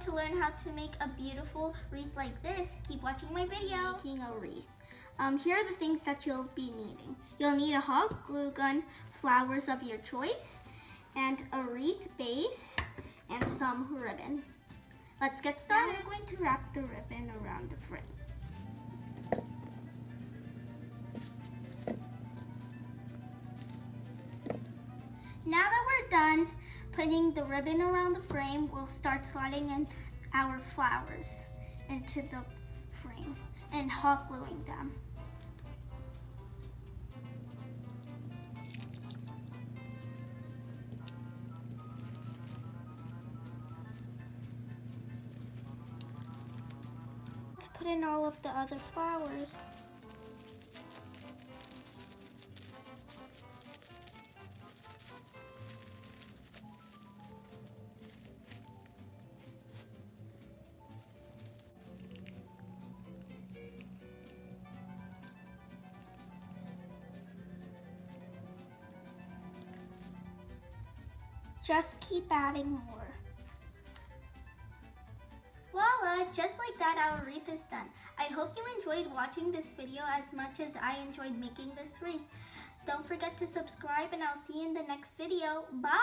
to learn how to make a beautiful wreath like this, keep watching my video. Making a wreath. Here are the things that you'll be needing. You'll need a hot glue gun, flowers of your choice, and a wreath base, and some ribbon. Let's get started. Now we're going to wrap the ribbon around the frame. Now that we're done putting the ribbon around the frame, we'll start sliding in our flowers into the frame and hot gluing them. Let's put in all of the other flowers. Just keep adding more. Voila! Just like that, our wreath is done. I hope you enjoyed watching this video as much as I enjoyed making this wreath. Don't forget to subscribe and I'll see you in the next video. Bye!